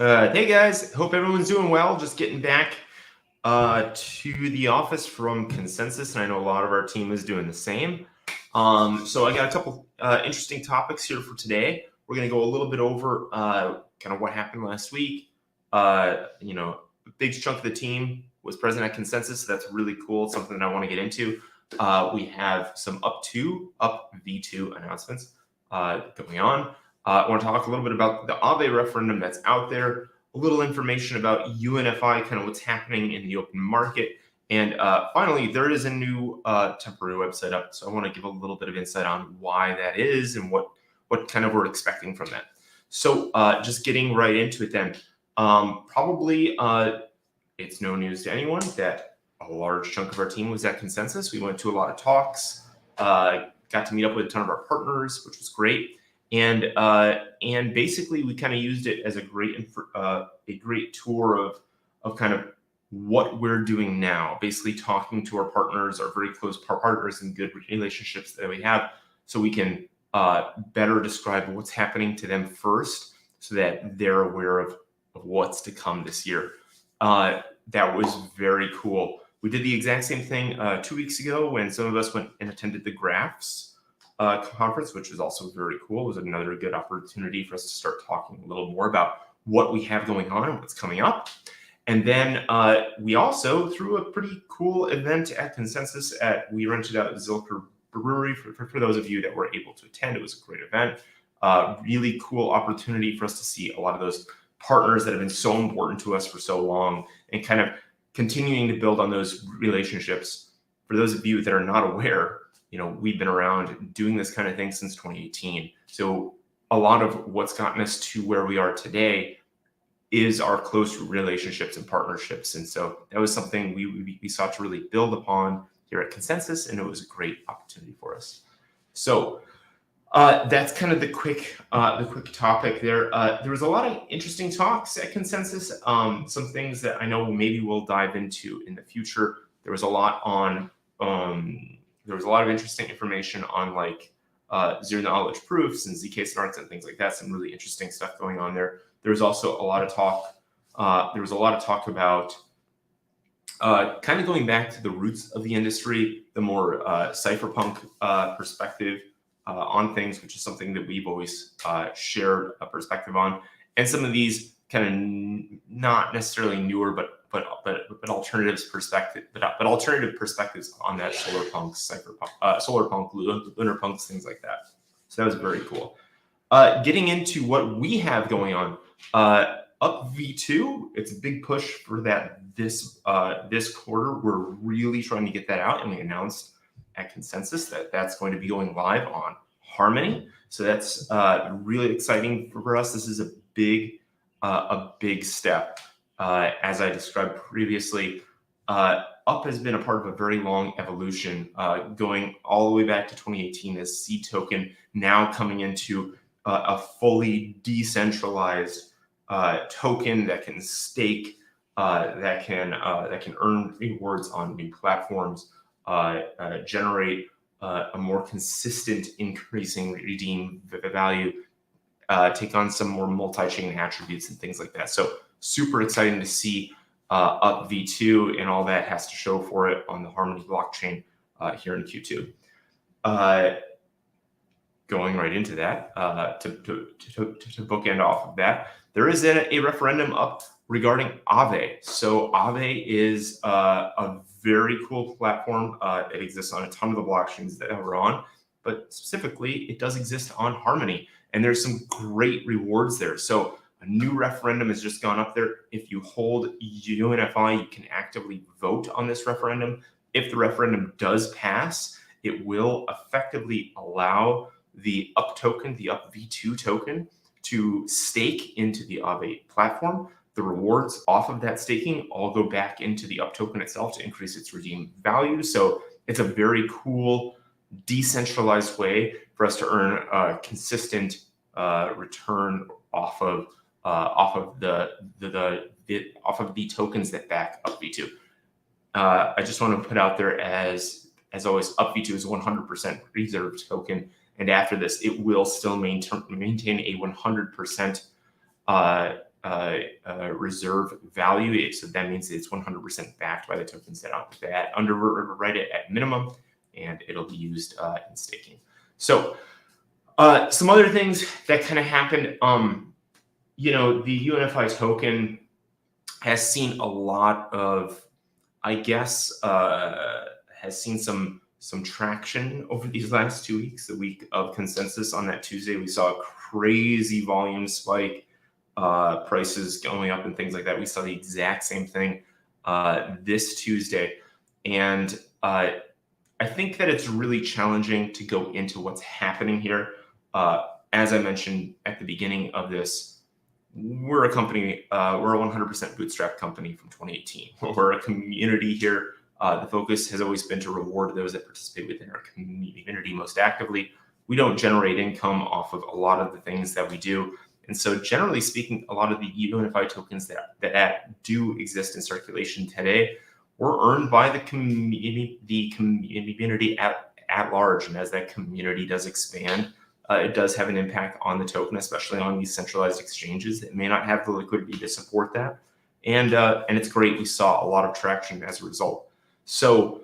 Hey guys, hope everyone's doing well. Just getting back to the office from Consensus, and I know a lot of our team is doing the same. So I got a couple interesting topics here for today. We're going to go a little bit over kind of what happened last week. A big chunk of the team was present at Consensus, so that's really cool. It's something that I want to get into. We have some up V2 announcements going on. I want to talk a little bit about the Aave referendum that's out there, a little information about UNFI, kind of what's happening in the open market. And finally, there is a new temporary website up. So I want to give a little bit of insight on why that is and what kind of we're expecting from that. So just getting right into it then. Probably it's no news to anyone that a large chunk of our team was at Consensus. We went to a lot of talks, got to meet up with a ton of our partners, which was great. And basically we kind of used it as a great tour of kind of what we're doing now, basically talking to our partners, our very close partners and good relationships that we have, so we can better describe what's happening to them first, so that they're aware of what's to come this year. That was very cool. We did the exact same thing 2 weeks ago when some of us went and attended the Graphs conference, which was also very cool. It was another good opportunity for us to start talking a little more about what we have going on and what's coming up. And then we also threw a pretty cool event at Consensus. We rented out Zilker Brewery for those of you that were able to attend. It was a great event. Really cool opportunity for us to see a lot of those partners that have been so important to us for so long, and kind of continuing to build on those relationships. For those of you that are not aware, we've been around doing this kind of thing since 2018. So a lot of what's gotten us to where we are today is our close relationships and partnerships. And so that was something we sought to really build upon here at Consensus, and it was a great opportunity for us. So that's kind of the quick topic there. There was a lot of interesting talks at Consensus. Some things that I know maybe we'll dive into in the future. There was a lot of interesting information on like zero knowledge proofs and ZK snarks and things like that. Some really interesting stuff going on there. There was also a lot of talk. There was a lot of talk about kind of going back to the roots of the industry, the more cypherpunk perspective on things, which is something that we've always shared a perspective on. And some of these kind of not necessarily newer, but alternative perspectives on that solarpunk, solarpunk, lunarpunks, things like that. So that was very cool. Getting into what we have going on, up V2, it's a big push for that this quarter. We're really trying to get that out, and we announced at Consensus that that's going to be going live on Harmony. So that's really exciting for us. This is a big step. As I described previously, UP has been a part of a very long evolution, going all the way back to 2018 as C token, now coming into a fully decentralized token that can stake, that can earn rewards on new platforms, generate a more consistent increasing redeem value, take on some more multi-chain attributes and things like that. So super exciting to see up V2 and all that has to show for it on the Harmony blockchain here in Q2. Going right into that, to bookend off of that, there is a referendum up regarding Aave. So Aave is a very cool platform. It exists on a ton of the blockchains that we're on, but specifically it does exist on Harmony, and there's some great rewards there. So a new referendum has just gone up there. If you hold UNFI, you can actively vote on this referendum. If the referendum does pass, it will effectively allow the UP token, the UP V2 token, to stake into the Aave platform. The rewards off of that staking all go back into the UP token itself to increase its redeem value. So it's a very cool, decentralized way for us to earn a consistent return off of the tokens that back UP V2. I just want to put out there, as always, UP V2 is 100% reserved token, and after this, it will still maintain a 100% reserve value. So that means it's 100% backed by the tokens that underwrite it at minimum, and it'll be used in staking. So some other things that kind of happened, the UNIFI token has seen a lot of, has seen some traction over these last 2 weeks. The week of consensus on that Tuesday, we saw a crazy volume spike, prices going up and things like that. We saw the exact same thing this Tuesday. And I think that it's really challenging to go into what's happening here. As I mentioned at the beginning of this, we're a company, we're a 100% bootstrap company from 2018. We're a community here. The focus has always been to reward those that participate within our community most actively. We don't generate income off of a lot of the things that we do. And so generally speaking, a lot of the UNIFI tokens that do exist in circulation today were earned by the community at large. And as that community does expand, it does have an impact on the token, especially on these centralized exchanges that may not have the liquidity to support that. And it's great. We saw a lot of traction as a result. So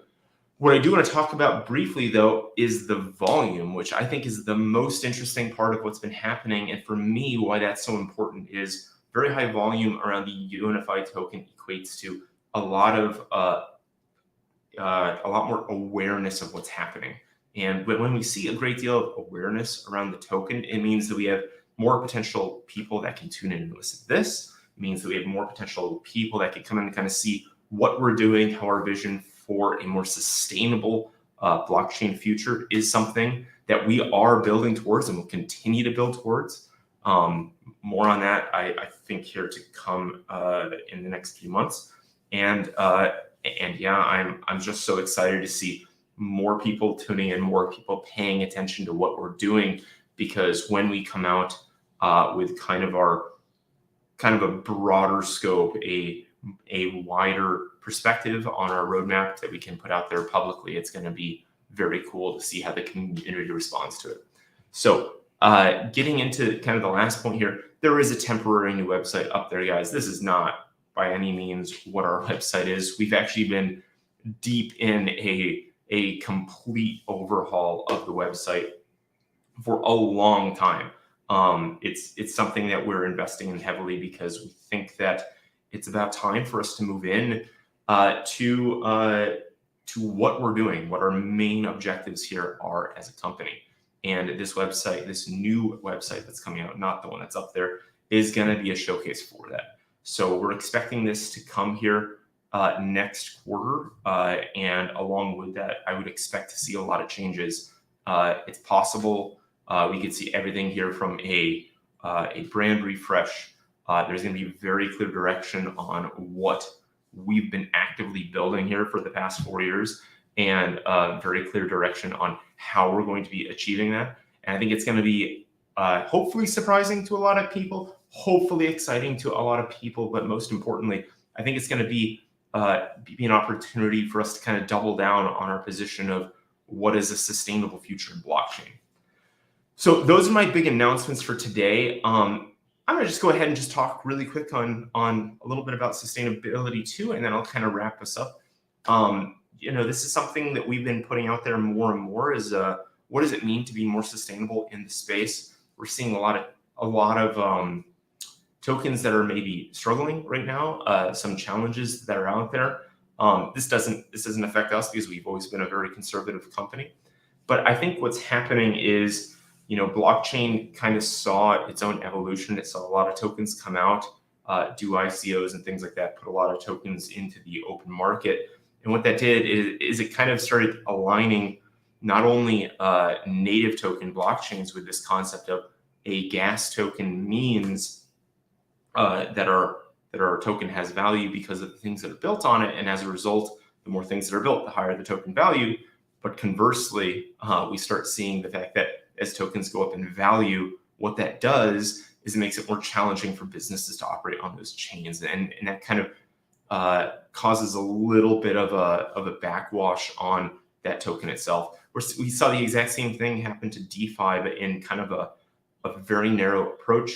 what I do want to talk about briefly, though, is the volume, which I think is the most interesting part of what's been happening. And for me, why that's so important is very high volume around the UNIFI token equates to a lot more awareness of what's happening. And when we see a great deal of awareness around the token, it means that we have more potential people that can tune in and listen to this. It means that we have more potential people that can come in and kind of see what we're doing, how our vision for a more sustainable blockchain future is something that we are building towards and will continue to build towards. More on that, I think, here to come in the next few months. And yeah, I'm just so excited to see more people tuning in, more people paying attention to what we're doing, because when we come out with kind of a broader scope, a wider perspective on our roadmap that we can put out there publicly, it's going to be very cool to see how the community responds to it. So getting into kind of the last point here, there is a temporary new website up there, guys. This is not by any means what our website is. We've actually been deep in a complete overhaul of the website for a long time. It's something that we're investing in heavily because we think that it's about time for us to move in to what we're doing, what our main objectives here are as a company. And this website, this new website that's coming out, not the one that's up there, is going to be a showcase for that. So we're expecting this to come here next quarter, and along with that, I would expect to see a lot of changes. It's possible we could see everything here from a brand refresh. There's going to be very clear direction on what we've been actively building here for the past 4 years, and very clear direction on how we're going to be achieving that. And I think it's going to be hopefully surprising to a lot of people, hopefully exciting to a lot of people, but most importantly, I think it's going to be an opportunity for us to kind of double down on our position of what is a sustainable future in blockchain. So those are my big announcements for today. I'm going to just go ahead and just talk really quick on a little bit about sustainability too, and then I'll kind of wrap us up. This is something that we've been putting out there more and more is what does it mean to be more sustainable in the space? We're seeing a lot of tokens that are maybe struggling right now, some challenges that are out there. This doesn't affect us because we've always been a very conservative company. But I think what's happening is, blockchain kind of saw its own evolution. It saw a lot of tokens come out, do ICOs and things like that, put a lot of tokens into the open market. And what that did is it kind of started aligning not only native token blockchains with this concept of a gas token means that our token has value because of the things that are built on it. And as a result, the more things that are built, the higher the token value. But conversely, we start seeing the fact that as tokens go up in value, what that does is it makes it more challenging for businesses to operate on those chains. And that kind of causes a little bit of a backwash on that token itself. We saw the exact same thing happen to DeFi, but in kind of a very narrow approach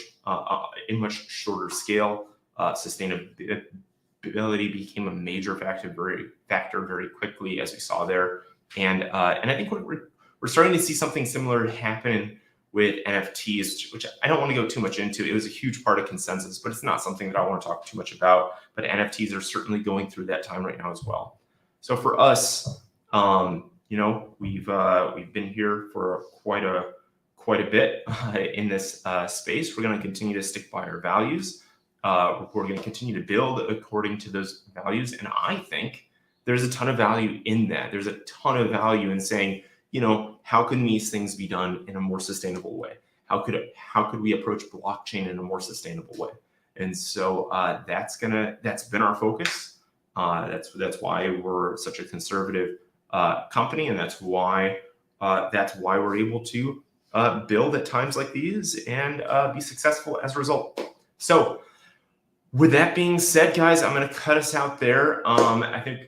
in much shorter scale. Sustainability became a major factor very quickly, as we saw there. And I think we're starting to see something similar happen with NFTs, which I don't want to go too much into. It was a huge part of consensus, but it's not something that I want to talk too much about. But NFTs are certainly going through that time right now as well. So for us, we've been here for quite a bit in this space. We're going to continue to stick by our values. We're going to continue to build according to those values, and I think there's a ton of value in that. There's a ton of value in saying, how can these things be done in a more sustainable way? How could we approach blockchain in a more sustainable way? And so that's been our focus. That's why we're such a conservative company, and that's why we're able to build at times like these and be successful as a result. So with that being said, guys, I'm going to cut us out there. I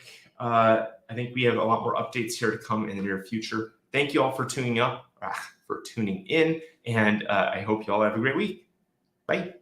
think we have a lot more updates here to come in the near future. Thank you all for tuning in, and I hope you all have a great week. Bye.